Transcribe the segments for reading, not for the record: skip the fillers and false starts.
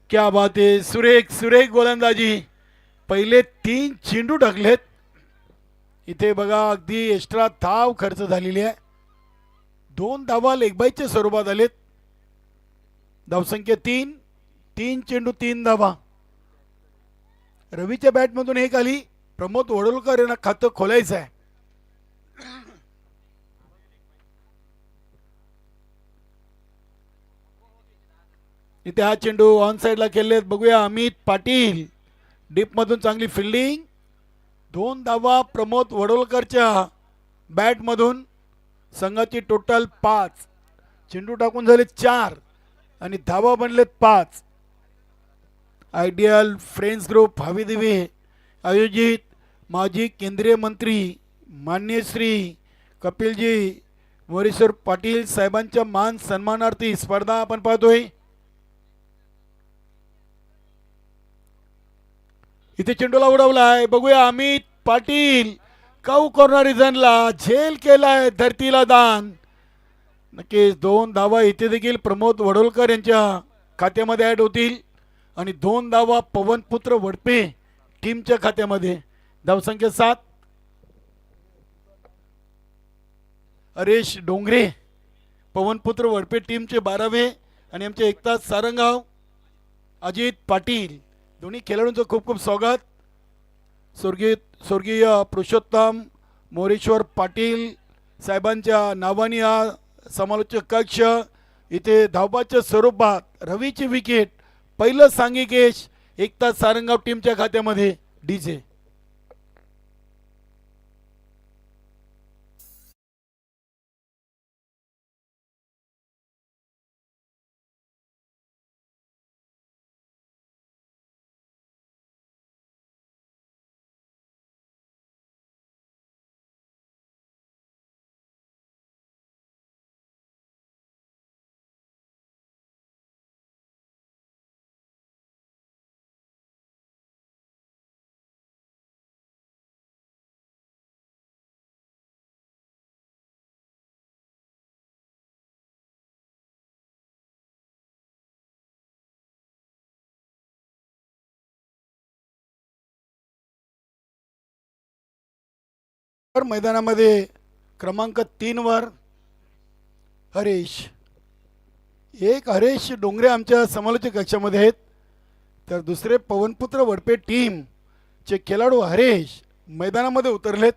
क्या बात आहे. सुरेख सुरेख गोलंदाजी. पहिले 3 चेंडू टाकलेत. इथे बघा अगदी एक्स्ट्रा धाव खर्च झालेली आहे. 2 धावा लेगबाईच्या स्वरूपात आलेत. धावसंख्या 3. 3 चेंडू 3 धावा. रवीच्या बॅटमधून एक आली. प्रमोद वडोलकर यांना खातं खोलायचं आहे. इथे हा चेंडू ऑन साइडला खेळलेत. बघूया अमित पाटील डीप मधून चांगली फिल्डिंग. 2 धावा प्रमोद वडोलकरच्या बॅटमधून. संघाची टोटल 5. चेंडू टाकून झाले 4 आणि धावा बनलेत 5. आयडियल फ्रेंड्स ग्रुप हवी दिवे आयोजित माजी केंद्रीय मंत्री मान्य श्री कपिलजी मोरेश्वर पाटील साहेबांच्या मान सन्मानार्थी स्पर्धा आपण पाहतोय. इथे चेंडूला उडवलाय. बघूया अमित पाटील काऊ कॉर्नर रिझनला झेल केलाय. धरतीला दान. नक्कीच 2 धावा इथे देखील प्रमोद वडोलकर यांच्या खात्यामध्ये ऍड होतील आणि 2 धावा पवनपुत्र वडपे टीमच्या खात्यामध्ये. धावसंख्या 7. हरेश डोंगरे पवनपुत्र वडपे टीमचे 12वे आणि आमचे एकताज सारंगाव अजित पाटील दोन्ही खेळाडूंचं खूप खूप स्वागत. स्वर्गीय पुरुषोत्तम मोरेश्वर पाटील साहेबांच्या नावाने हा समालोचक कक्ष. इथे धावबाच्या स्वरूपात रवीची विकेट. पहिलं सांघिक यश एकताज सारंगाव टीमच्या खात्यामध्ये. डीजे मैदानामध्ये क्रमांक 3 वर हरेश. एक हरेश डोंगरे आमच्या समालोचक कक्षामध्ये आहेत. तर दुसरे पवनपुत्र वडपे टीम चे खेळाडू हरेश मैदानामध्ये उतरलेत.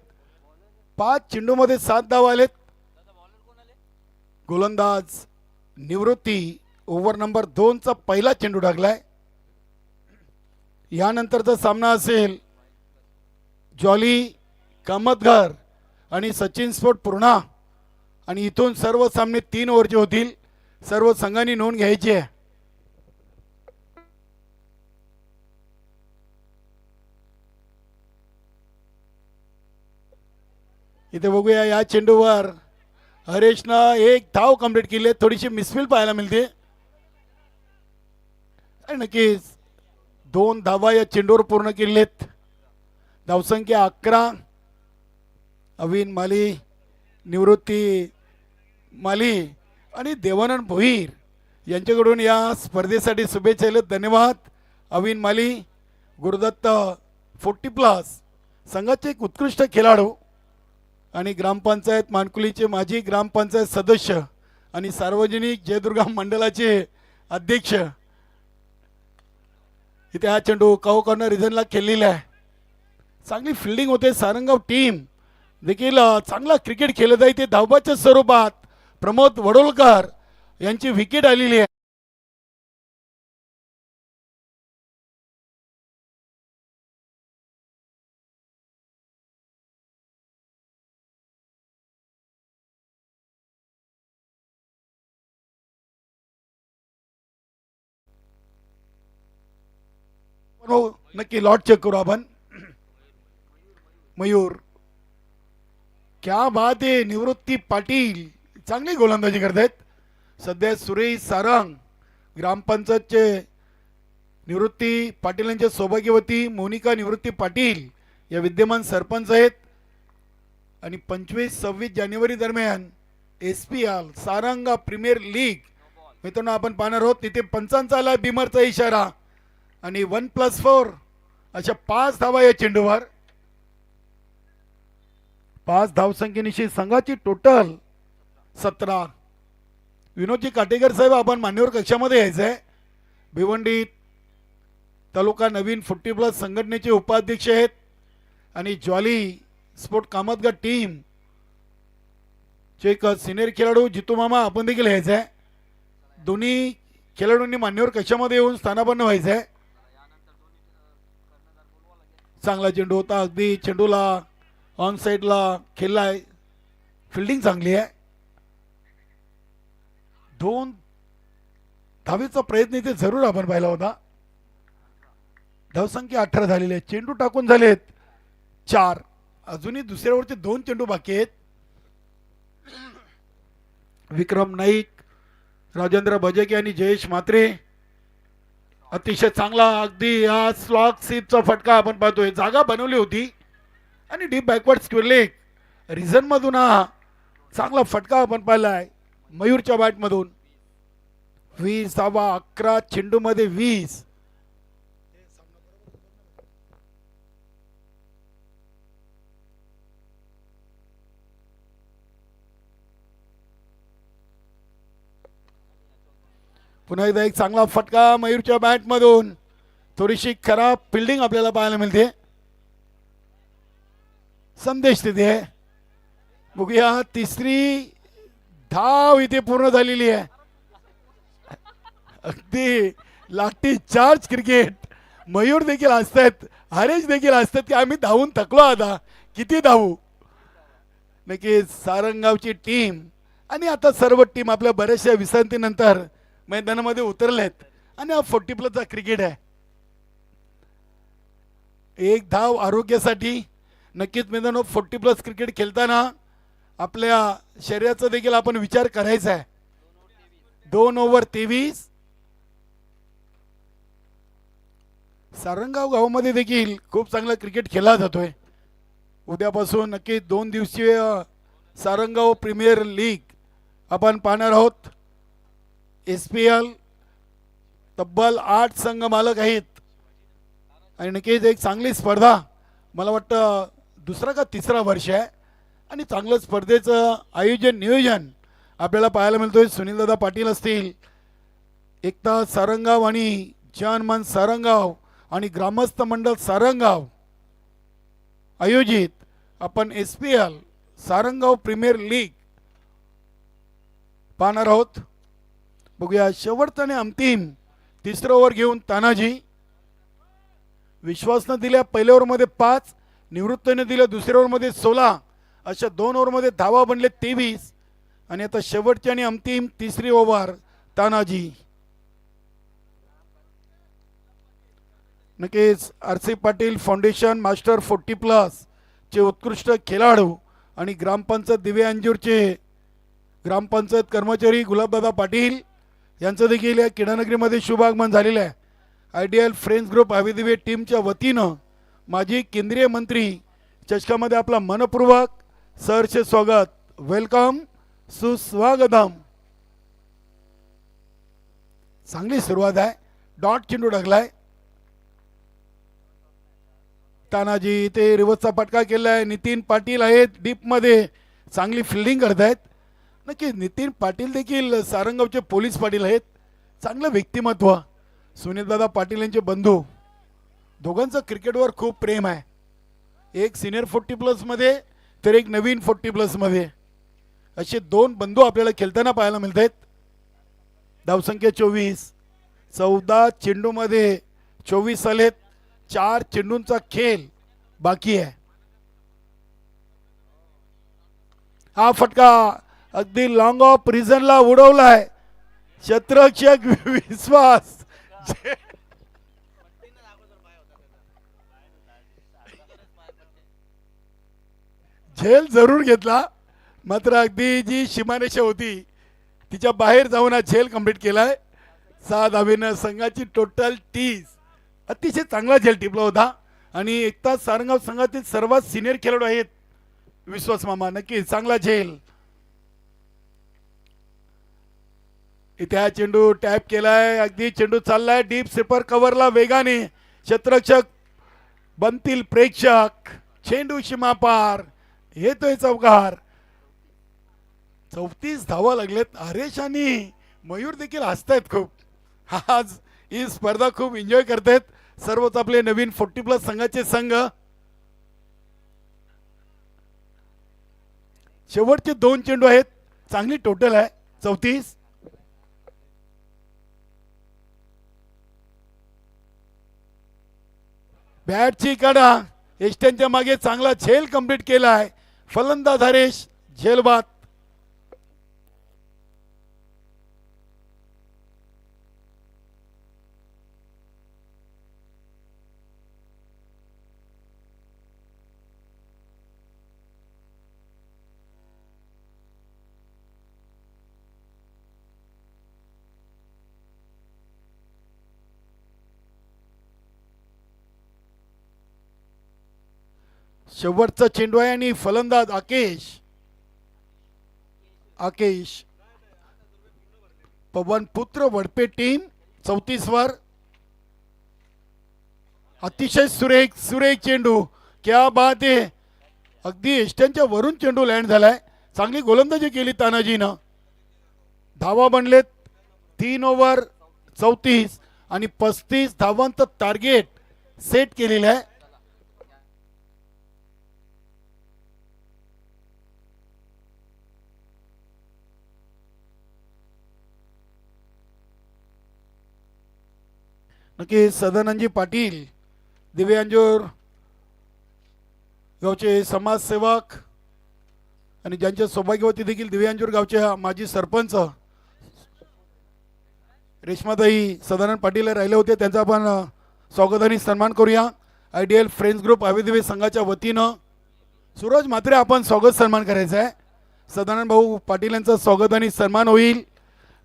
5 चेंडूमध्ये 7 धावा आलेत. गोलंदाज निवृत्ती ओव्हर नंबर 2 चा पहिला चेंडू टाकलाय. यानंतरचा सामना असेल जॉली कामतघर आणि सचिन स्पोर्ट पूर्णा आणि इथून सर्व सामने 3 ओव्हरचे होतील. सर्व संघांनी नोंद घ्यायची आहे. इथे बघूया या चेंडूवर हरेशनं 1 धाव कंप्लीट केली. थोडीशी मिसफील पाहायला मिळते. नक्कीच 2 धावा या चेंडूवर पूर्ण केलेत. धावसंख्या 11. अविन माली निवृत्ती माली आणि देवानंद भोईर यांच्याकडून या स्पर्धेसाठी शुभेच्छा. धन्यवाद अविन माली. गुरुदत्त 40+ संघाचे एक उत्कृष्ट खेळाडू आणि ग्रामपंचायत मानकुलीचे माजी ग्रामपंचायत सदस्य आणि सार्वजनिक जयदुर्गा मंडळाचे अध्यक्ष. इथे हा चेंडू काऊ कॉर्नर रिझनला खेळलेला आहे. चांगली फिल्डिंग होते. सारंगाव टीम देखील चांगला क्रिकेट खेळत आहे. ते धावबाच्या स्वरूपात प्रमोद वडोलकर यांची विकेट आलेली आहे. नक्की लॉट चेक करू आपण. मयूर क्या बात आहे. निवृत्ती पाटील चांगली गोलंदाजी करतायत. सध्या सुरेश सारंग ग्रामपंचायतचे निवृत्ती पाटील यांच्या सौभाग्यवती मोनिका निवृत्ती पाटील या विद्यमान सरपंच आहेत. आणि 25-26 जानेवारी दरम्यान SPL सारंग प्रीमियर लीग मित्रांनो आपण पाहणार आहोत. तिथे पंचांचा आला बिमरचा इशारा. आणि 1+4 अशा 5 धावा या चेंडूवर. 5 धावसंख्येनिशी संघाची टोटल 17. विनोदजी काटेकर साहेब, आपण मान्यवर कक्षामध्ये यायचंय. भिवंडी तालुका नवीन 40+ संघटनेचे उपाध्यक्ष आहेत आणि ज्वाली स्पोर्ट कामतगड टीम चे एक सिनियर खेळाडू जितू मामा, आपण देखील यायचं आहे. दोन्ही खेळाडूंनी मान्यवर कक्षामध्ये येऊन स्थानापन्न व्हायचं आहे. चांगला चेंडू होता, अगदी चेंडूला ऑन साईडला खेळलाय. फिल्डिंग चांगली आहे. 2 धावेचा प्रयत्न इथे जरूर आपण पाहिला होता. धावसंख्या 18 झालेली आहे. चेंडू टाकून झालेत 4. अजूनही दुसऱ्यावरचे 2 चेंडू बाकी आहेत. विक्रम नाईक, राजेंद्र बजेके आणि जयेश म्हात्रे. अतिशय चांगला, अगदी हा स्लॉग सीपचा फटका आपण पाहतोय. जागा बनवली होती आणि deep backward square leg reason मधून हा चांगला फटका आपण पाहिलाय मयूरच्या बॅट मधून. 20 धावा, 11 चेंडू मध्ये 20. पुन्हा एकदा एक चांगला फटका मयूरच्या बॅट मधून. थोडीशी खराब फिल्डिंग आपल्याला पाहायला मिळते. संदेश तिथे. बघूया, तिसरी धाव इथे पूर्ण झालेली आहे. अगदी लाठी चार्ज क्रिकेट. मयूर देखील असतात, हरेश देखील असतात की आम्ही धावून थकलो, आता किती धावू. नक्कीच सारंगावची टीम आणि आता सर्व टीम आपल्या बऱ्याचशा विश्रांतीनंतर मैदानामध्ये उतरलेत आणि हा 40+ क्रिकेट आहे. 1 धाव आरोग्यासाठी. नक्कीच मैदानावर 40+ क्रिकेट खेळताना आपल्या शरीराचा देखील आपण विचार करायचा आहे. 2 ओव्हर 23. सारंगाव गावामध्ये देखील खूप चांगला क्रिकेट खेळला जातोय. उद्यापासून नक्की 2 दिवसीय सारंगाव प्रीमियर लीग आपण पाहणार आहोत. SPL तब्बल 8 संघ मालक आहेत आणि नक्कीच एक चांगली स्पर्धा. मला वाटतं दुसरा का तिसरा वर्ष आहे आणि चांगलं स्पर्धेचं आयोजन नियोजन आपल्याला पाहायला मिळतोय. सुनीलदादा पाटील असतील, एकता सारंगाव आणि जानमान सारंगाव आणि ग्रामस्थ मंडळ सारंगाव आयोजित आपण SPL सारंगाव प्रीमियर लीग पाहणार आहोत. बघूया, शेवटचा आणि अंतिम तिसरं ओव्हर घेऊन तानाजी. विश्वासनं दिल्या पहिल्या ओव्हरमध्ये 5, निवृत्तीने दिल्या दुसऱ्या ओव्हरमध्ये 16. अशा 2 ओव्हरमध्ये धावा बनले 23 आणि आता शेवटची आणि अंतिम तिसरी ओव्हर तानाजी. नक्कीच RC पाटील फाउंडेशन मास्टर 40+ चे उत्कृष्ट खेळाडू आणि ग्रामपंचायत दिवे अंजूरचे ग्रामपंचायत कर्मचारी गुलाबदादा पाटील यांचं देखील या क्रीडानगरीमध्ये शुभ आगमन झालेलं आहे. आयडियल फ्रेंड्स ग्रुप हवेदिवे टीमच्या वतीनं माजी केंद्रीय मंत्री चषकामध्ये आपला मनपूर्वक सहर्ष स्वागत. वेलकम, सुस्वागतम. चांगली सुरुवात आहे. डॉट चेंडू टाकलाय तानाजी. ते रिव्हर्सचा फटका केलाय. नितीन पाटील आहेत डीप मध्ये, चांगली फिल्डिंग करतायत. नक्की नितीन पाटील देखील सारंगावचे पोलीस पाटील आहेत. चांगलं व्यक्तिमत्व. सुनीलदादा पाटील यांचे बंधू. दोघांचं क्रिकेटवर खूप प्रेम आहे. एक सिनियर 40+ मध्ये तर एक नवीन 40+ मध्ये. असे 2 बंधू आपल्याला खेळताना पाहायला मिळत आहेत. धावसंख्या 24. 14 चेंडूमध्ये 24 आलेत. 4 चेंडूंचा खेळ बाकी आहे. हा फटका अगदी लॉंग ऑफ रिझनला उडवलाय क्षेत्ररक्षक विश्वास. झेल जरूर घेतला, मात्र अगदी जी सीमारेषा होती तिच्या बाहेर जाऊन हा झेल कंप्लीट केलाय. 6 धावेनं संघाची टोटल 30. अतिशय चांगला झेल टिपला होता आणि एकता सारंगाव संघातील सर्वात सिनियर खेळाडू आहेत विश्वास मामा. नक्की चांगला झेल. इथे हा चेंडू टॅप केलाय, अगदी चेंडू चाललाय डीप स्लिपर कव्हरला वेगाने, क्षेत्ररक्षक बनतील प्रेक्षक, चेंडू सीमापार, येतोय चौकार. 34 धावा लागलेत. हरेश आणि मयूर देखील हसतायत खूप. आज ही स्पर्धा खूप एन्जॉय करतायत सर्वच आपले नवीन 40+ संघाचे संघ. शेवटचे 2 चेंडू आहेत, चांगली टोटल आहे 34. बॅटची कडा, एस्टनच्या मागे चांगला झेल कंप्लीट केलाय. फलंदाज हरेश झेलबाद. शेवटचा चेंडू आहे आणि फलंदाज आकेश पवन पुत्र वडपे टीम 34 वर. अतिशय सुरेख चेंडू, क्या बात आहे. अगदी एस्टनच्या वरून चेंडू लँड झालाय. चांगली गोलंदाजी केली तानाजीनं. धावा बनलेत 3 ओव्हर 34 आणि 35 धावांचं टार्गेट सेट केलेलं आहे. नक्की सदानंदजी पाटील दिव्यांजूर गावचे समाजसेवक आणि ज्यांच्या सौभाग्यवती देखील दिव्यांजूर गावच्या माजी सरपंच रेश्माताई सदानंद पाटील राहिले होते, त्यांचा आपण स्वागत आणि सन्मान करूया. आयडियल फ्रेंड्स ग्रुप आवेदिवे संघाच्या वतीनं सूरज म्हात्रे आपण स्वागत सन्मान करायचा आहे. सदानंद भाऊ पाटील यांचं स्वागत आणि सन्मान होईल.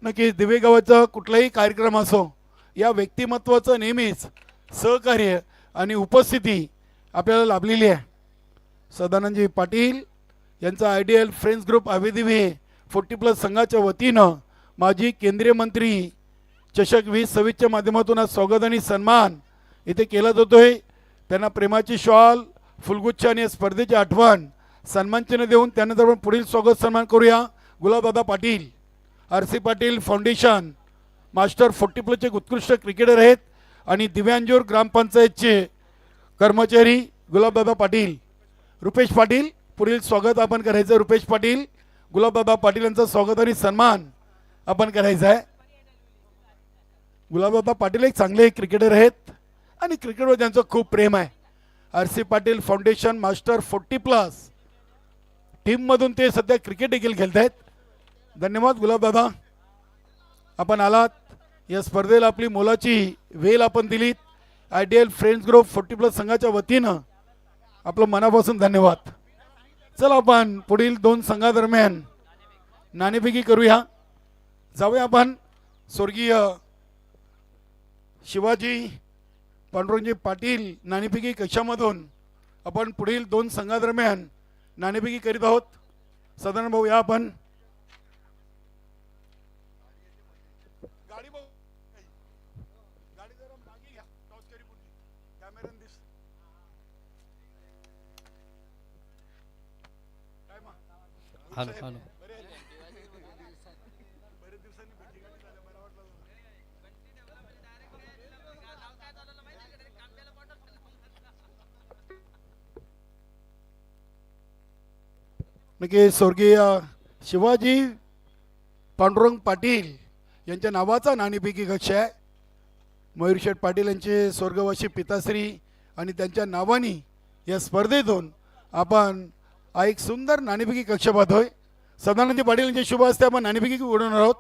नक्की दिवे गावाचा कुठलाही कार्यक्रम असो, या व्यक्तिमत्वाचं नेहमीच सहकार्य आणि उपस्थिती आपल्याला लाभलेली आहे. सदानंदजी पाटील यांचा आयडियल फ्रेंड्स ग्रुप आवेदिवे 40+ संघाच्या वतीनं माजी केंद्रीय मंत्री चषक 2026च्या माध्यमातून आज स्वागत आणि सन्मान इथे केला जातोय. त्यांना प्रेमाची शॉल, फुलगुच्छ आणि स्पर्धेची आठवण सन्मानचिन्ह देऊन त्यानंतर आपण पुढील स्वागत सन्मान करूया. Gulabdada Patil RC Patil foundation master 40+ चे उत्कृष्ट क्रिकेटर आहेत आणि दिव्यांजूर ग्रामपंचायतचे कर्मचारी गुलाबदादा पाटील. रुपेश पाटील पुढील स्वागत आपण करायचं. रुपेश पाटील गुलाबदादा पाटील यांचं स्वागत आणि सन्मान आपण करायचा आहे. गुलाबदादा पाटील एक चांगले क्रिकेटर आहेत आणि क्रिकेटवर त्यांचं खूप प्रेम आहे. RC पाटील फाउंडेशन मास्टर 40+ टीममधून ते सध्या क्रिकेट देखील खेळत आहेत. धन्यवाद गुलाबदादा, आपण आलात. या स्पर्धेला आपली मोलाची वेळ आपण दिलीत. आयडियल फ्रेंड्स ग्रुप 40+ संघाच्या वतीनं आपलं मनापासून धन्यवाद. चला आपण पुढील 2 संघादरम्यान नाणेफेकी करूया. जाऊया आपण स्वर्गीय शिवाजी पांडुरंगजी पाटील नाणेफेकी कक्षामधून आपण पुढील 2 संघादरम्यान नाणेफेकी करीत आहोत. सदानंद भाऊ या आपण. नक्की स्वर्गीय शिवाजी पांडुरंग पाटील यांच्या नावाचा नाणेफेकी कक्ष आहे. मयूरशेठ पाटील यांचे स्वर्गवासी पिताश्री आणि त्यांच्या नावाने या स्पर्धेतून आपण एक सुंदर नाणेफेकी कक्ष पाहतोय. सदानंद पाटील यांच्या शुभ हस्ते आपण नाणेफेकी उडवणार आहोत.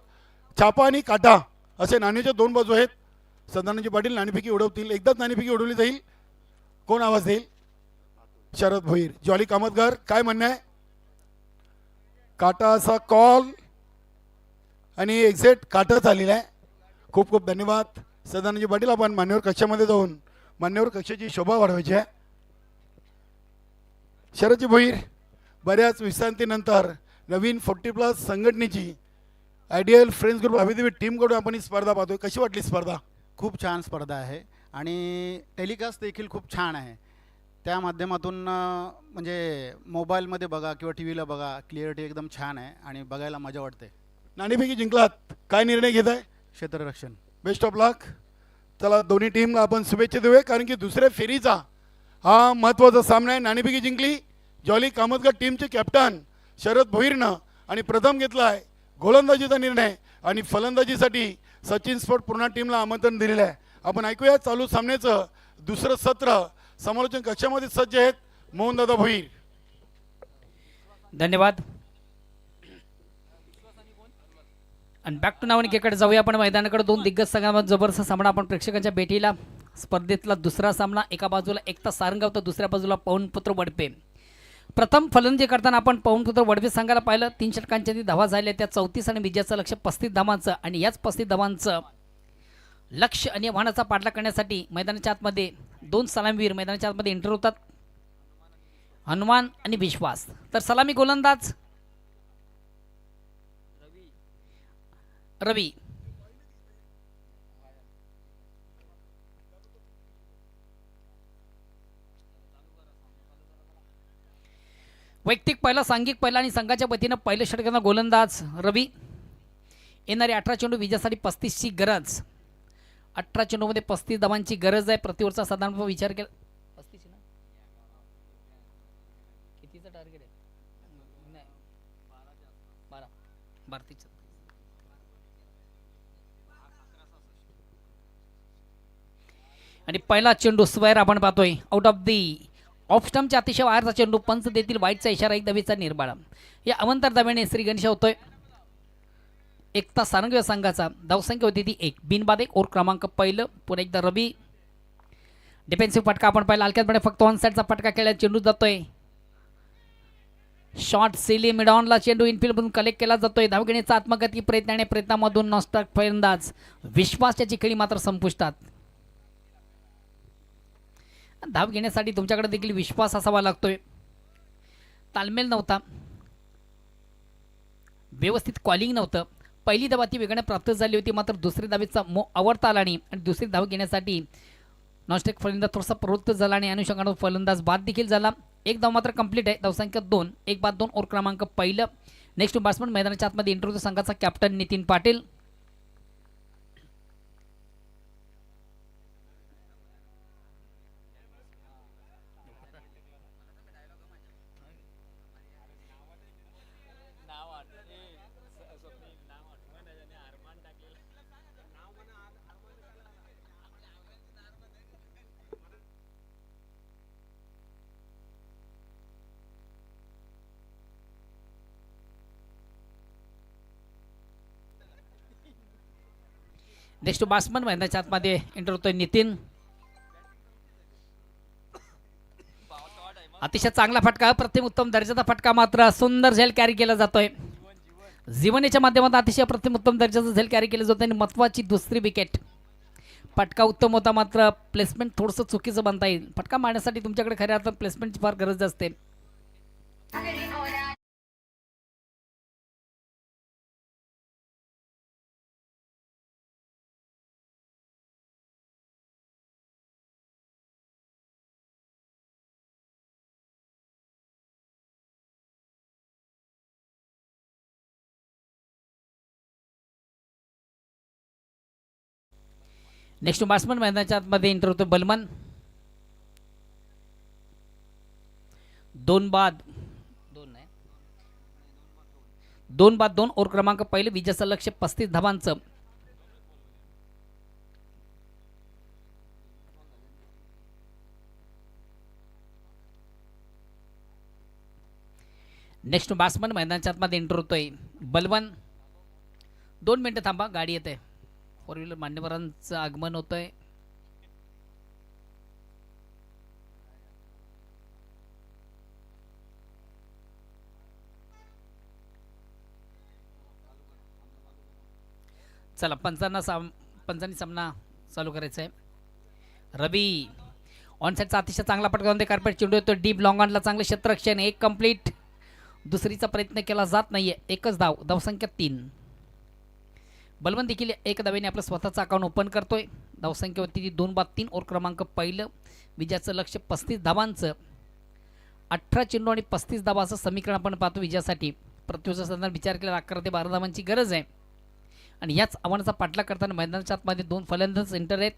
छापा आणि काटा असे नाण्याच्या 2 बाजू आहेत. सदानंद पाटील नाणेफेकी उडवतील. एकदाच नाणेफेकी उडवली जाईल. कोण आवाज देईल? शरद भोईर. जॉली कामतकर काय म्हणणं आहे? काटा असा कॉल आणि एक्झॅक्ट काटा झालेला आहे. खूप खूप धन्यवाद सदानंद पाटील. आपण मान्यवर कक्षामध्ये जाऊन मान्यवर कक्षाची शोभा वाढवायची आहे. शरदजी भोईर बऱ्याच विश्रांतीनंतर नवीन 40+ संघटनेची आयडियल फ्रेंड्स ग्रुप अभिदेवी टीमकडून आपण ही स्पर्धा पाहतोय. कशी वाटली स्पर्धा? खूप छान स्पर्धा आहे आणि टेलिकास्ट देखील खूप छान आहे. त्या माध्यमातून म्हणजे मोबाईलमध्ये बघा किंवा टी व्हीला बघा, क्लिअरिटी एकदम छान आहे आणि बघायला मजा वाटते. नाणेफेकी जिंकलात, काय निर्णय घेत आहे? क्षेत्ररक्षण. बेस्ट ऑफ लक. चला दोन्ही टीमला आपण शुभेच्छा देऊया, कारण की दुसऱ्या फेरीचा हा महत्त्वाचा सामना आहे. नाणेफेकी जिंकली जॉली कामतगड टीमचे कॅप्टन शरद भोईरनं आणि प्रथम घेतला आहे गोलंदाजीचा निर्णय आणि फलंदाजीसाठी सचिन स्पोर्ट पूर्ण टीमला आमंत्रण दिलेलं आहे. आपण ऐकूया चालू सामन्याचं दुसरं सत्र. समालोचन कक्षामध्ये सज्ज आहेत मोहनदादा भोईर. धन्यवाद. आणि बॅक टू नावनिकेकडे जाऊया आपण मैदानाकडे. दोन दिग्गज संघांमध्ये जबरदस्त सामना आपण प्रेक्षकांच्या भेटीला. स्पर्धेतला दुसरा सामना, एका बाजूला एकता सारंगाव तर दुसऱ्या बाजूला पवनपुत्र वडपे. प्रथम फलंदाजी करताना आपण पवनपुत्र वडपे संघाला पाहिलं. 3 षटकांच्या धावा झाल्या, त्या 34 आणि विजयाचं लक्ष 35 धावांचं. आणि याच 35 धावांचं लक्ष आणि आव्हानाचा पाठलाग करण्यासाठी मैदानाच्या आतमध्ये 2 सलामीवीर मैदानाच्या आतमध्ये एंटर होतात, हनुमान आणि विश्वास. तर सलामी गोलंदाज रवी. वैयक्तिक पहिला, सांघिक पहिला आणि संघाच्या वतीनं पहिल्या षटकांना गोलंदाज रवी. येणारे 18 चेंडू विजयासाठी 35ची गरज. 18 चेंडूमध्ये 35 धावांची गरज आहे. प्रतिओव्हरचा साधारण विचार केला 35 ना, कितीचं टार्गेट आहे? नाही 12 भारतीचं. आणि पहिला चेंडू स्क्वेअर आपण पाहतोय आउट ऑफ दी ऑफ स्टंपच्या अतिशय बाहेरचा चेंडू. पंच देतील वाईटचा इशारा, 1 धावेचा निर्बाळा. या अवंतर धाब्याने श्री गणेश होतोय. एकता सारंगीय संघाचा धावसंख्या होती ती 1. बिनबाद 1 ओव्हर क्रमांक पहिलं. पुन्हा एकदा रवी. डिफेन्सिव्ह फटका आपण पाहिला हलक्यातपणे, फक्त ऑन साईडचा फटका केला. चेंडू जातोय शॉर्ट सिली मिडॉनला. चेंडू इनफिल्डमधून कलेक्ट केला जातोय. धाव घेण्याचा आत्मघाती प्रयत्न आणि प्रयत्नामधून नॉस्टॉक फलंदाज विश्वासच्या चिखली मात्र संपुष्टात. धाव घेण्यासाठी तुमच्याकडे देखील विश्वास असावा लागतोय. तालमेल नव्हता, व्यवस्थित कॉलिंग नव्हतं. पहिली धाव ती वेगाने प्राप्त झाली होती, मात्र दुसरी धावेचा आवडता आला नाही आणि दुसरी धाव घेण्यासाठी नॉस्टॉक फलंदाज थोडासा प्रवृत्त झाला आणि अनुषंगाने फलंदाज बाद देखील झाला. 1 धाव मात्र कंप्लीट आहे. धावसंख्या 2. 1 बाद 2 ओव्हर क्रमांक पहिलं. नेक्स्ट बॅट्समन मैदानाच्या आतमध्ये इंटरव्ह्यू संघाचा captain Nitin Patil. Next batsman मैदानाच्या आतमध्ये एंटर होतोय नितीन. अतिशय चांगला फटका, प्रतिम उत्तम दर्जाचा फटका, मात्र सुंदर झेल कॅरी केला जातोय. जीवनाच्या माध्यमातून अतिशय प्रतिम उत्तम दर्जाचा झेल कॅरी केलं जातं आणि महत्वाची दुसरी विकेट. फटका उत्तम होता, मात्र प्लेसमेंट थोडंसं चुकीचं बनता येईल. फटका मारण्यासाठी तुमच्याकडे खऱ्या अर्थात प्लेसमेंटची फार गरज असते. नेक्स्ट बॅट्समन मैदानाच्या आतमध्ये एंटर होतो बलमन. 2 बाद 2 ओव्हर क्रमांक पहिले. विजयाचं लक्ष 35 धावांचं. नेक्स्ट बॅट्समन मैदानाच्या आतमध्ये एंटर होतोय बलवन. 2 मिनिटं थांबा, गाडी येते. 4 व्हीलर मान्यवरांचं आगमन होतंय. चला पंचांनी सामना चालू करायचा आहे. रवी ऑन साईडचा अतिशय चांगला फटका होते. कार्पेट चेंडू येतो डीप लॉंग ऑनला. चांगलं क्षेत्ररक्षण, 1 कंप्लीट. दुसरीचा प्रयत्न केला जात नाहीये. एकच धाव, धावसंख्या 3. बलवंत देखील एक धावेने आपलं स्वतःचं अकाउंट ओपन करतोय. धावसंख्येवरती 2-3 ओव्हर क्रमांक पहिलं. विजयाचं लक्ष 35 धावांचं. 18 चेंडू आणि 35 धावाचं समीकरण आपण पाहतो विजयासाठी. पृथ्वीचा संदर्भ विचार केला 11 ते 12 धावांची गरज आहे. आणि याच आव्हानाचा पाठलाग करताना मैदानाच्या आतमध्ये 2 फलंदाज एंटर आहेत.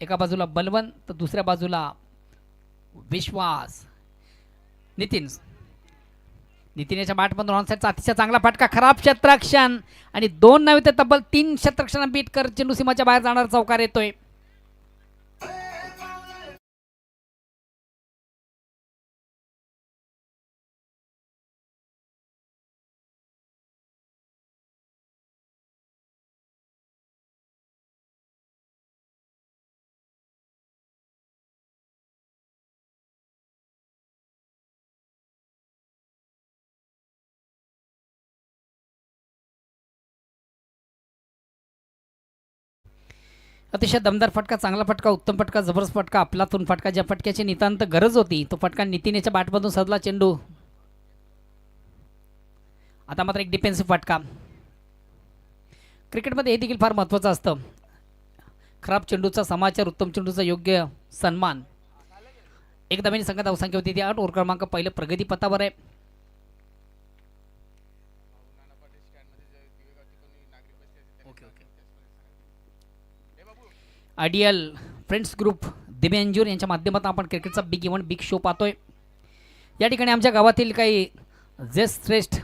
एका बाजूला बलवंत तर दुसऱ्या बाजूला विश्वास. नितीन याच्या बॅटमधून ऑन साईडचा अतिशय चांगला फटका. खराब क्षेत्ररक्षण आणि 2 नव्हे तर तब्बल 3 क्षेत्ररक्षण बीट कर चेंडू सीमाच्या बाहेर जाणार चौकार येतोय. अतिशय दमदार फटका, चांगला फटका, उत्तम फटका, जबरदस्त फटका, आपलातून फटका. ज्या फटक्याची नितांत गरज होती तो फटका नितीन याच्या बॅटमधून सदला चेंडू. आता मात्र एक डिफेन्सिव्ह फटका. क्रिकेटमध्ये हे देखील फार महत्त्वाचं असतं. खराब चेंडूचा समाचार, उत्तम चेंडूचा योग्य सन्मान. एक धावेने संघ धावसंख्या होती ती 8 ओव्हर क्रमांक पहिलं प्रगती पथावर आहे. आयडियल फ्रेंड्स ग्रुप दिव्यांजूर यांच्या माध्यमातून आपण क्रिकेटचा बिग इव्हेंट बिग शो पाहतोय. या ठिकाणी आमच्या गावातील काही ज्येष्ठ श्रेष्ठ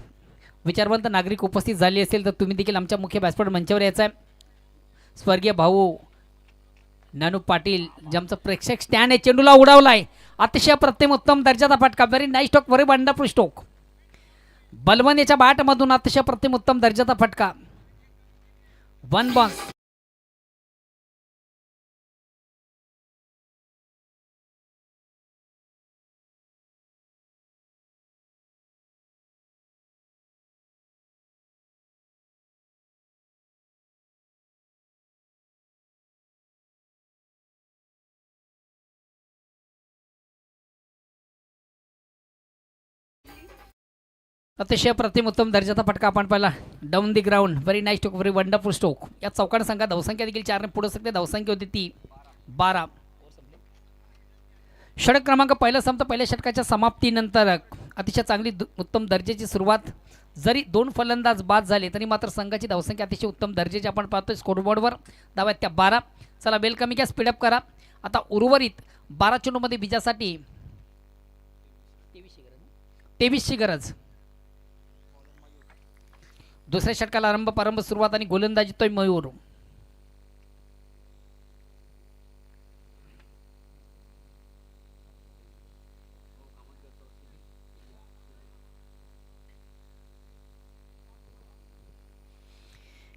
विचारवंत नागरिक उपस्थित झाले असतील तर तुम्ही देखील आमच्या मुख्य व्यासपीठ मंचावर यायचं आहे. स्वर्गीय भाऊ नानू पाटील जे आमचं प्रेक्षक स्टँड आहे, चेंडूला उडावलाय. अतिशय प्रतिम उत्तम दर्जाचा फटका. Very nice stroke, very wonderful stroke. Balwant याच्या बॅटमधून अतिशय प्रतिम उत्तम दर्जाचा फटका. 1 बॉल. अतिशय प्रतिम उत्तम दर्जाचा फटका आपण पाहिला. Down the ground, very nice stroke, very wonderful stroke. या चौकाने संघा धावसंख्या देखील 4 ने पुढे सकते. धावसंख्या होती ती 12. षटक क्रमांक पहिला संपत. पहिल्या षटकाच्या समाप्तीनंतर अतिशय चांगली उत्तम दर्जाची सुरुवात. जरी 2 फलंदाज बाद झाले तरी मात्र संघाची धावसंख्या अतिशय उत्तम दर्जाची आपण पाहतोय. स्कोरबोर्डवर धावा त्या 12. चला वेल कमी घ्या, स्पीडअप करा. आता उर्वरित 12 चेंडूमध्ये विजयासाठी 23ची गरज. दुसऱ्या षटकाला प्रारंभ सुरुवात आणि गोलंदाजी तोय मयूर.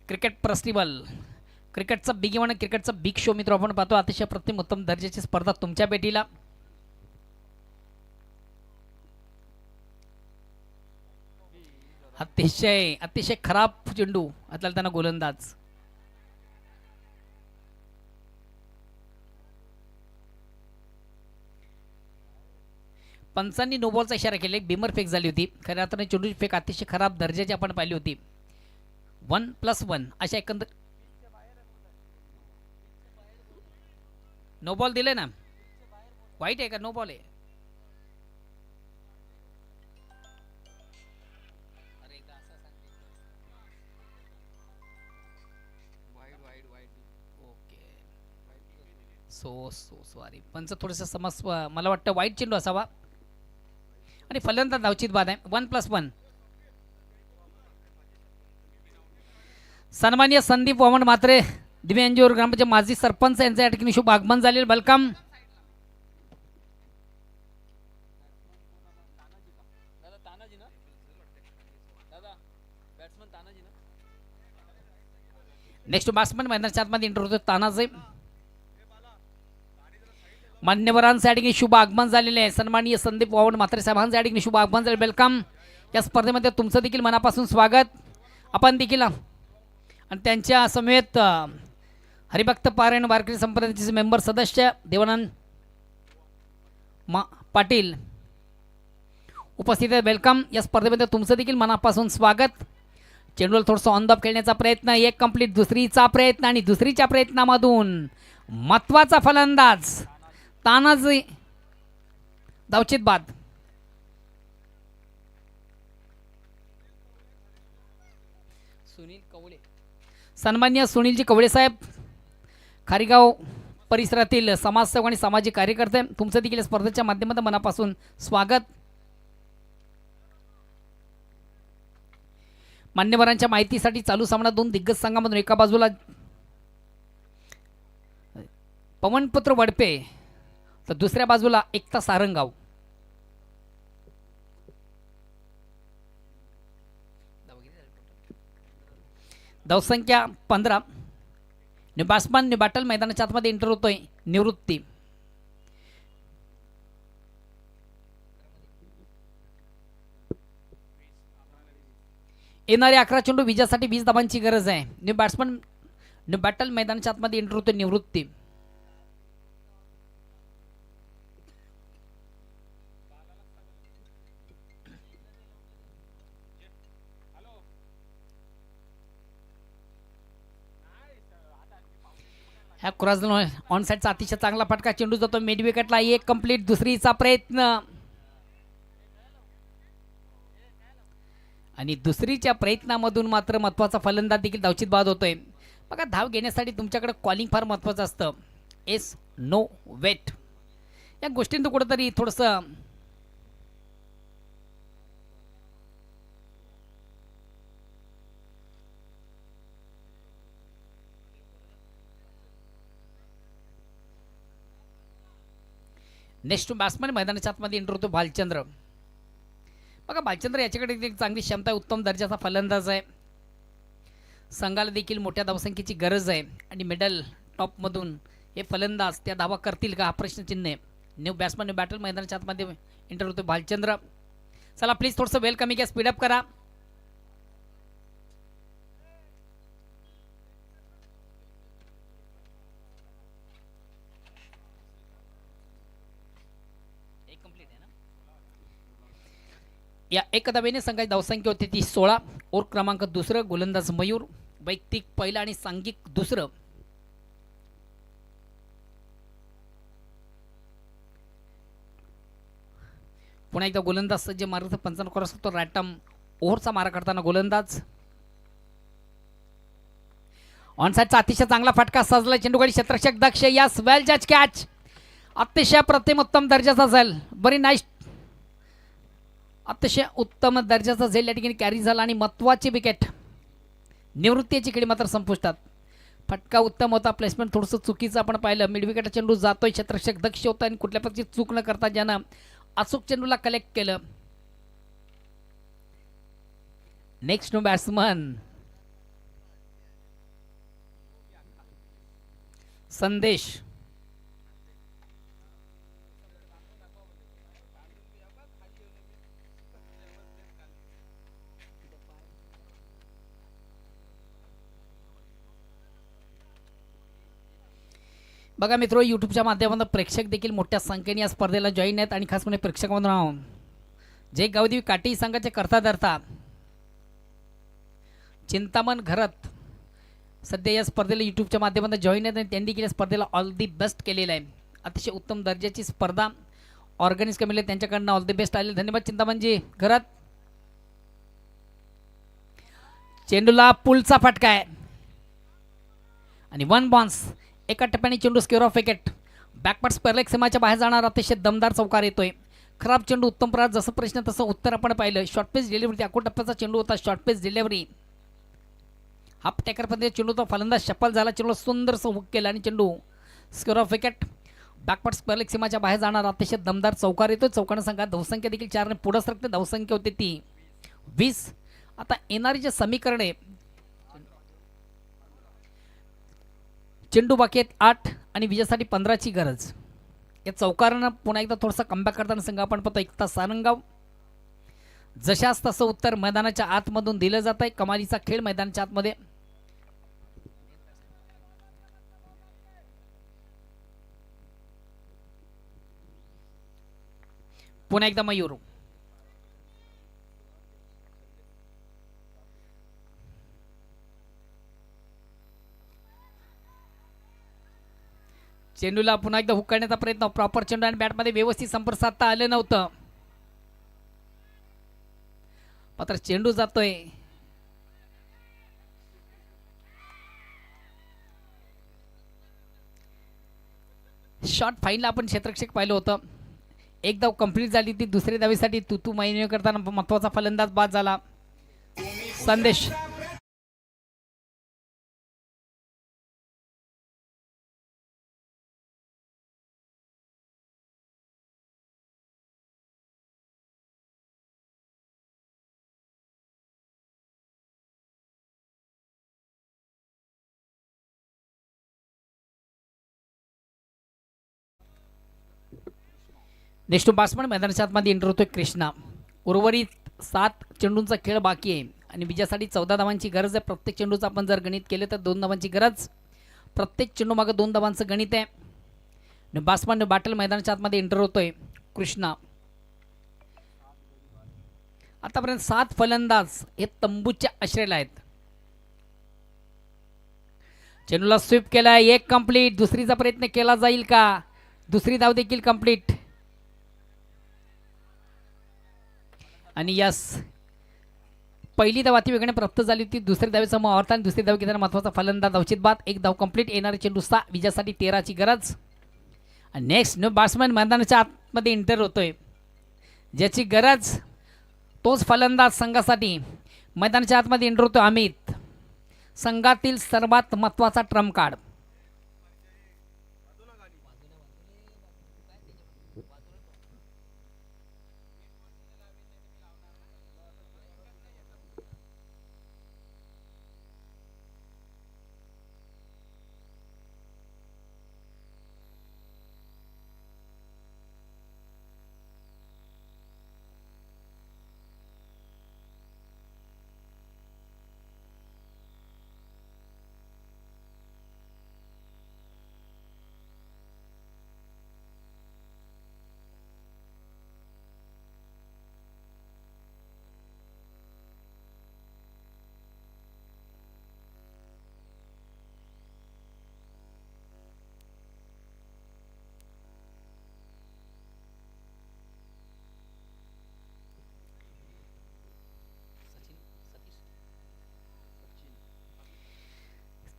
क्रिकेट फेस्टिवल, क्रिकेटचा बिग इव्हेंट, क्रिकेटचा बिग शो मित्र आपण पाहतो. अतिशय प्रतिम उत्तम दर्जाची स्पर्धा तुमच्या भेटीला. अतिशय अतिशय खराब चेंडू आपल्याला त्यांना गोलंदाज. पंचांनी नो बॉलचा इशारा केला. एक बिमर फेक झाली होती. खऱ्या अर्थाने चेंडूची फेक अतिशय खराब दर्जाची आपण पाहिली होती. 1+1 अशा एकंदर नो बॉल दिले ना. वाईट आहे का नो बॉल आहे. सो सॉरी पंच थोडंसं समज मला वाटतं वाईट चेंडू असावा आणि फलंदाज धावचीत बाद आहे. 1+1. सन्माननीय संदीप वामन म्हात्रे दिव्यांजूर ग्रामपंचायत माजी सरपंच यांच्या या ठिकाणी शुभ आगमन झालेलं. वेलकम. नेक्स्ट बॅट्समन मैदानाच्या आतमध्ये एंटर होतो तानाजी. मान्यवरांच्या या ठिकाणी शुभ आगमन झालेले आहे. सन्माननीय संदीप वावण म्हात्रे साहेबांच्या या ठिकाणी शुभ आगमन झाले. वेलकम. या स्पर्धेमध्ये तुमचं देखील मनापासून स्वागत. आपण देखील आणि त्यांच्या समेत हरिभक्त पारायण वारकरी संप्रदायाचे मेंबर सदस्य देवानंद पाटील उपस्थित आहेत. वेलकम. या स्पर्धेमध्ये तुमचं देखील मनापासून स्वागत. चेंडूला थोडंसं ऑन द खेळण्याचा प्रयत्न, एक कंप्लीट, दुसरीचा प्रयत्न आणि दुसरीच्या प्रयत्नामधून महत्वाचा फलंदाज तानाजी धावचित बाद. सुनील कवळे, सन्मान्य सुनीलजी कवळे साहेब, खारीगाव परिसरातील समाजसेवक आणि सामाजिक कार्यकर्ते, तुमचं देखील स्पर्धेच्या माध्यमातून मनापासून स्वागत. मान्यवरांच्या माहितीसाठी चालू सामना दोन दिग्गज संघामधून एका बाजूला पवनपुत्र वडपे तर दुसऱ्या बाजूला एकता सारंगाव. धावसंख्या 15. बॅट्समन बॅटल मैदानाच्या आतमध्ये एंटर होतोय निवृत्ती. येणारे 11 चेंडू विजयासाठी 20 धावांची गरज आहे. न्यू बॅट्समन बॅटल मैदानाच्या आतमध्ये एंटर होतोय निवृत्ती. ह्या क्रॉस ऑन साईडचा अतिशय चांगला फटका, चेंडू जातो मिड विकेटला, एक कंप्लीट, दुसरीचा प्रयत्न आणि दुसरीच्या प्रयत्नामधून मात्र महत्वाचा फलंदाज देखील धावचित बाद होतोय. बघा, धाव घेण्यासाठी तुमच्याकडे कॉलिंग फार महत्वाचं असतं. एस नो वेट या गोष्टींचं कुठंतरी थोडंसं नेक्स्ट बॅट्समन मैदानाच्या आतमध्ये एंटर होतो भालचंद्र. बघा, भालचंद्र याच्याकडे एक चांगली क्षमता आहे, उत्तम दर्जाचा फलंदाज आहे. संघाला देखील मोठ्या धावसंख्येची गरज आहे आणि मिडल टॉपमधून हे फलंदाज त्या धावा करतील का हा प्रश्नचिन्ह आहे. न्यू बॅट्समन न्यू बॅटल मैदानाच्या आतमध्ये एंटर होतो भालचंद्र. चला प्लीज थोडंसं वेल कमी घ्या, स्पीडअप करा. या एक धावेने संघाची धावसंख्या होती ती 16. ओव्हर क्रमांक दुसरं, गोलंदाज मयूर, वैयक्तिक पहिलं आणि सांघिक दुसरं. पुन्हा एकदा गोलंदाज सज्ज मार्ग 55 क्रॉस होतो. रॅटम ओव्हरचा मारा करताना गोलंदाज. ऑन साईडचा अतिशय चांगला फटका, सजला चेंडूगडी, क्षेत्ररक्षक दक्ष, यास वेल जज कॅच, अतिशय प्रतिम उत्तम दर्जाचा झेल, बरी नाईस, अतिशय उत्तम दर्जाचा झेल या ठिकाणी कॅरी झाला आणि महत्वाची विकेट. निवृत्तीची खेळी मात्र संपुष्टात. फटका उत्तम होता, प्लेसमेंट थोडंसं चुकीचं आपण पाहिलं. मिड विकेट चेंडू जातोय, क्षेत्ररक्षक दक्ष होता आणि कुठल्या प्रकारची चूक न करता ज्यानं अचूक चेंडूला कलेक्ट केलं. नेक्स्ट नो बॅट्समन संदेश. बघा मित्रो, यूट्यूबच्या माध्यमातून प्रेक्षक देखील मोठ्या संख्येने या स्पर्धेला जॉईन आहेत आणि खास करून प्रेक्षकांमधून जे गावदेवी काटी संघाचे करता धरता चिंतामण घरत सध्या या स्पर्धेला यूट्यूबच्या माध्यमातून जॉईन आहेत आणि त्यांनी देखील या स्पर्धेला ऑल दी बेस्ट केलेलं आहे. अतिशय उत्तम दर्जाची स्पर्धा ऑर्गनाईज केलेली, त्यांच्याकडनं ऑल दी बेस्ट आले. धन्यवाद चिंतामणजी घरत. चेंडूला पुलचा फटका आहे आणि 1 बॉन्स. एका टप्प्याने चेंडू स्क्वेअर ऑफ विकेट, बॅकवर्ड स्पेअरलेग सीमाच्या बाहेर जाणार अतिशय दमदार चौकार येतोय. खराब चेंडू उत्तम प्रकार, जसं प्रश्न तसं उत्तर आपण पाहिलं. शॉर्ट पेस डिलिव्हरी, अकोट टप्प्याचा चेंडू होता, शॉर्ट पेस डिलिव्हरी. हाफ टॅकरमध्ये चेंडूचा फलंदाज शफल झाला, चेंडू सुंदरसं हुक केला आणि चेंडू स्क्वेअर ऑफ विकेट, बॅकवर्ड स्पेअरलेग सीमाच्या बाहेर जाणार अतिशय दमदार चौकार येतोय. चौकानं संघात धावसंख्या देखील 4 ने पुढे सरकते. धावसंख्या होती ती 20. आता येणारी जे समीकरण आहे, चेंडू बाकी आहेत 8 आणि विजयासाठी 15ची गरज. या चौकारानं पुन्हा एकदा थोडासा कमबॅक करताना संघ आपण पाहतो एकता सारंगाव. जशास तसं उत्तर मैदानाच्या आतमधून दिलं जात आहे. कमालीचा खेळ मैदानाच्या आतमध्ये. पुन्हा एकदा मयूर. चेंडूला पुन्हा एकदा हुक करण्याचा प्रयत्न, प्रॉपर चेंडू आणि बॅटमध्ये व्यवस्थित संपर्क साधता आलं नव्हतं, मात्र चेंडू जातोय. शॉट फाईनला आपण क्षेत्ररक्षक पाहिलं होतं. एक धाव कंप्लीट झाली, ती दुसऱ्या धावेसाठी तुतू मैने करताना महत्वाचा फलंदाज बाद झाला. संदेश नेक्स्ट बॅट्समन मैदानाच्या आतमध्ये एंटर होतोय कृष्णा. उर्वरित 7 चेंडूंचा खेळ बाकी आहे आणि विजयासाठी 14 धावांची गरज आहे. प्रत्येक चेंडूचं आपण जर गणित केले तर 2 धावांची गरज, प्रत्येक चेंडू मागे 2 धावांचं गणित आहे. बॅट्समन बॅटल मैदानाच्या आतमध्ये एंटर होतोय कृष्णा. आतापर्यंत 7 फलंदाज हे तंबूच्या आश्रयाला आहेत. चेंडूला स्वीप केलाय, एक कंप्लीट. दुसरीचा प्रयत्न केला जाईल का? दुसरी धाव देखील कंप्लीट. आणि यस, पहिली धाव अति वेगाने प्राप्त झाली होती. दुसऱ्या धावेचा मुहूर्त आणि दुसरी धाव घेताना महत्वाचा फलंदाज अवचित बाद. एक धाव कंप्लीट. येणारे चेंडू 6, विजयासाठी 13ची गरज. आणि नेक्स्ट न्यू बॅट्समॅन मैदानाच्या आतमध्ये एंटर होतोय, ज्याची गरज तोच फलंदाज संघासाठी मैदानाच्या आतमध्ये एंटर होतोय अमित. संघातील सर्वात महत्वाचा ट्रम्प कार्ड.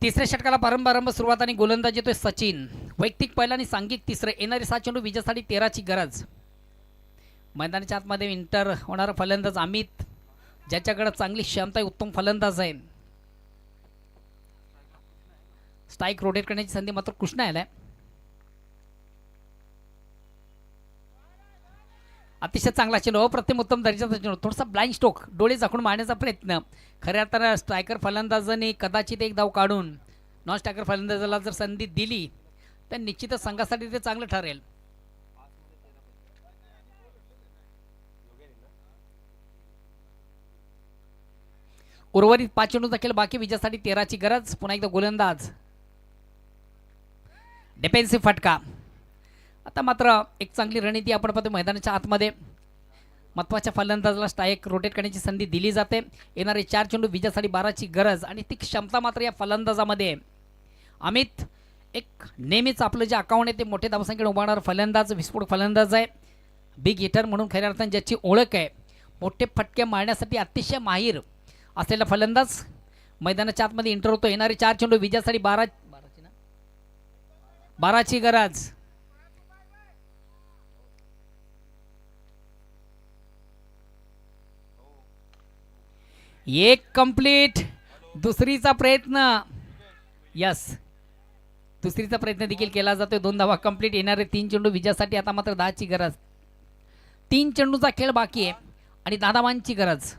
तिसऱ्या षटकाला प्रारंभ सुरुवात आणि गोलंदाज येतोय सचिन. वैयक्तिक पहिला आणि सांघिक तिसरं. येणारे 7 चेंडू विजयासाठी 13ची गरज. मैदानाच्या आतमध्ये एंटर होणारा फलंदाज अमित, ज्याच्याकडे चांगली क्षमता आहे, उत्तम फलंदाज आहे. स्ट्राईक रोटेट करण्याची संधी मात्र कृष्णा यायला. अतिशय चांगला चेंडू, अप्रतिम उत्तम दर्जाचा चेंडू. थोडासा ब्लाइंड स्ट्रोक, डोळे झाकून मारण्याचा प्रयत्न. खऱ्या अर्थानं स्ट्रायकर फलंदाजाने कदाचित एक धाव काढून नॉन स्ट्रायकर फलंदाजाला जर संधी दिली तर निश्चितच संघासाठी ते चांगलं ठरेल. उर्वरित 5 चेंडूचा खेळ बाकी, विजयासाठी 13ची गरज. पुन्हा एकदा गोलंदाज, डिफेन्सिव्ह फटका. आता मात्र एक चांगली रणनीती आपण पाहतो मैदानाच्या आतमध्ये. महत्वाच्या फलंदाजाला स्ट्राईक रोटेट करण्याची संधी दिली जाते. येणारे 4 चेंडू विजयासाठी 12ची गरज आणि ती क्षमता मात्र या फलंदाजामध्ये. अमित एक नेहमीच आपलं जे अकाउंट आहे ते मोठे धावसंख्येने उभारणारा फलंदाज, विस्फोटक फलंदाज आहे. बिग हिटर म्हणून खऱ्या अर्थाने ज्याची ओळख आहे, मोठे फटके मारण्यासाठी अतिशय माहीर असलेला फलंदाज मैदानाच्या आतमध्ये एंटर होतो. येणारे 4 चेंडू विजयासाठी 12ची गरज. एक कंप्लीट. दुसरीचा प्रयत्न, यस, दुसरीचा प्रयत्न देखील केला जातोय. 2 धावा कंप्लीट. येणारे 3 चेंडू विजयासाठी आता मात्र 10ची गरज. 3 चेंडूचा खेळ बाकी आहे आणि 10 धावांची गरज.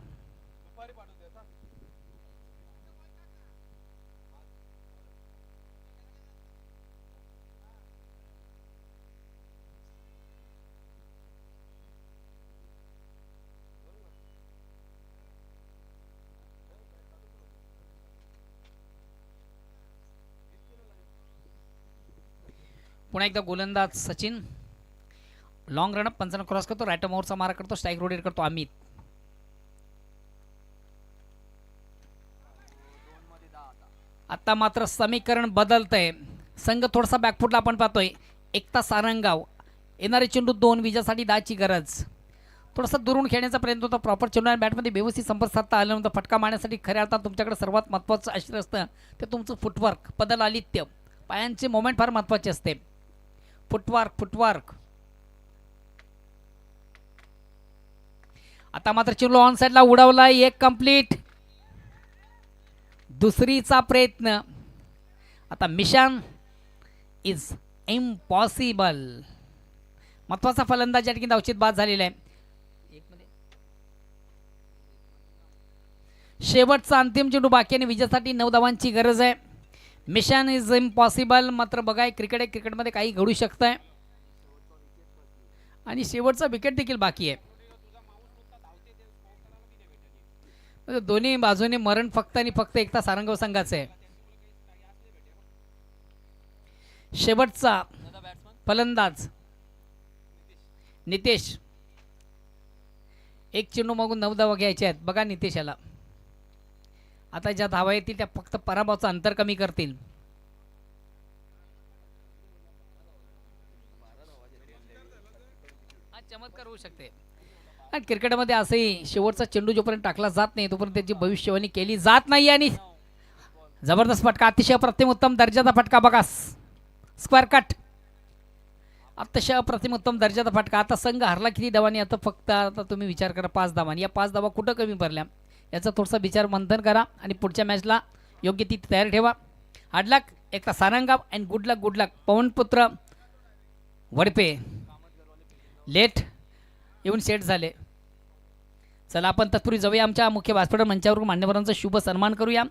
पुन्हा एकदा गोलंदाज सचिन. लॉंग रनअप, पंचांना क्रॉस करतो, राईट मोरचा मारा करतो, स्ट्राईक रोटेट करतो अमित. आता मात्र समीकरण बदलतंय. संघ थोडासा बॅकफुटला आपण पाहतोय. एकता सारंगाव येणारे चेंडू 2 विजयासाठी 10ची गरज. थोडासा दुरून खेळण्याचा प्रयत्न होता. प्रॉपर चेंडू आणि बॅटमध्ये व्यवस्थित संपर्क साधता आल्यानंतर फटका मारण्यासाठी खऱ्या अर्थात तुमच्याकडे सर्वात महत्त्वाचं अस्त्र असतं ते तुमचं फुटवर्क, पदलालित्य. पायांचे मोमेंट फार महत्त्वाचे असते. फुटवर्क. आता मात्र चेंडू ऑन साईडला उडवला. एक कंप्लीट. दुसरीचा प्रयत्न. आता मिशन इज इम्पॉसिबल. महत्वाचा फलंदाज या ठिकाणी धावचीत बाद झालेला आहे. शेवटचा अंतिम चेंडू बाकी आणि विजयासाठी 9 धावांची गरज आहे. Mission is impossible. मात्र बघा क्रिकेट आहे, क्रिकेटमध्ये काही घडू शकतंय आणि शेवटचा विकेट देखील बाकी आहे. म्हणजे दोन्ही बाजूने मरण फक्त आणि फक्त एकता सारंगाव संघाचं आहे. शेवटचा फलंदाज नितेश. एक चेंडू मागून 9 धावा घ्यायच्या आहेत. बघा नितेशाला आता ज्या धावा येतील त्या फक्त पराभवाचं अंतर कमी करतील. हा चमत्कार होऊ शकते. आणि क्रिकेटमध्ये असंही शेवटचा चेंडू जोपर्यंत टाकला जात नाही तोपर्यंत त्याची भविष्यवाणी केली जात नाही. आणि जबरदस्त फटका, अतिशय अप्रतिम उत्तम दर्जाचा फटका. बघा स्क्वेअर कट, अतिशय अप्रतिम उत्तम दर्जाचा फटका. आता संघ हरला किती धावांनी? आता फक्त आता तुम्ही विचार करा 5 धावांनी. या 5 धावा कुठं कमी पडल्या याचा थोडासा विचार मंथन करा आणि पुढच्या मॅचला योग्य ती तयार ठेवा. Hard luck Ekta Sarangaon and good luck. Pawanputra Wadpe late येऊन सेट झाले. चला आपण तत्पूर्वी जाऊया आमच्या मुख्य व्यासपीठ मंचावर मान्यवरांचा शुभ सन्मान करूया.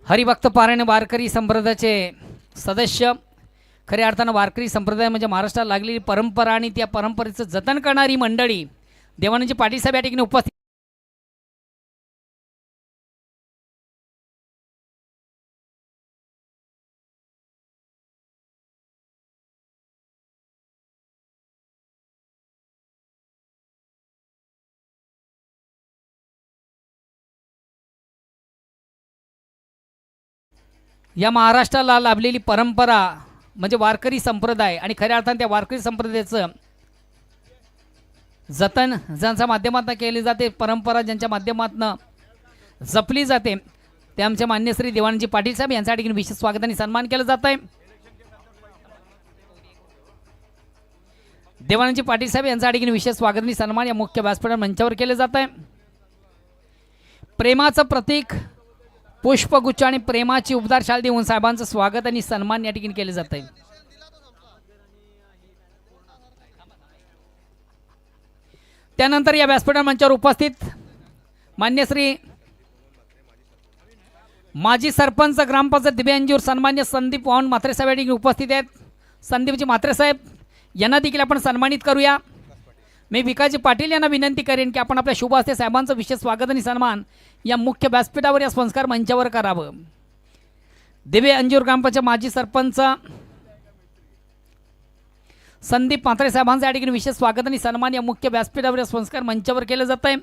हरिभक्त पारायण वारकरी संप्रदायाचे सदस्य. खऱ्या अर्थानं वारकरी संप्रदाय म्हणजे महाराष्ट्राला लागलेली परंपरा आणि त्या परंपरेचं जतन करणारी मंडळी. देवानंदजी पाटील साहेब या ठिकाणी उपस्थित. या महाराष्ट्राला लाभलेली परंपरा म्हणजे वारकरी संप्रदाय आणि खऱ्या अर्थाने त्या वारकरी संप्रदायाचं जतन ज्यांच्या माध्यमातून केली जाते, परंपरा ज्यांच्या माध्यमातून जपली जाते, ते आमचे मान्य श्री देवानंदजी पाटील साहेब यांच्या ठिकाणी विशेष स्वागत आणि सन्मान केलं जात आहे. देवानंदजी पाटील साहेब यांच्या ठिकाणी विशेष स्वागत आणि सन्मान या मुख्य व्यासपीठ मंचावर केले जात आहे. प्रेमाचं प्रतीक पुष्पगुच्छ आणि प्रेमाची उबदार शाल देऊन साहेबांचं स्वागत आणि सन्मान या ठिकाणी केले जात आहे. त्यानंतर या व्यासपीठ मंचावर उपस्थित मान्य श्री माजी सरपंच ग्रामपंचायत दिव्यांजूर सन्मान्य संदीप वाहन म्हात्रे साहेब या ठिकाणी उपस्थित आहेत. संदीपजी म्हात्रे साहेब यांना देखील आपण सन्मानित करूया. मी विकासजी पाटील यांना विनंती करेन की आपण आपल्या शुभ हस्ते साहेबांचं विशेष स्वागत आणि सन्मान या मुख्य व्यासपीठावर या संस्कार मंचावर करावं. दिवे अंजूर ग्रामपंचायत माजी सरपंच संदीप म्हात्रे साहेबांचं या ठिकाणी विशेष स्वागत आणि सन्मान या मुख्य व्यासपीठावर या संस्कार मंचावर केलं जात आहे.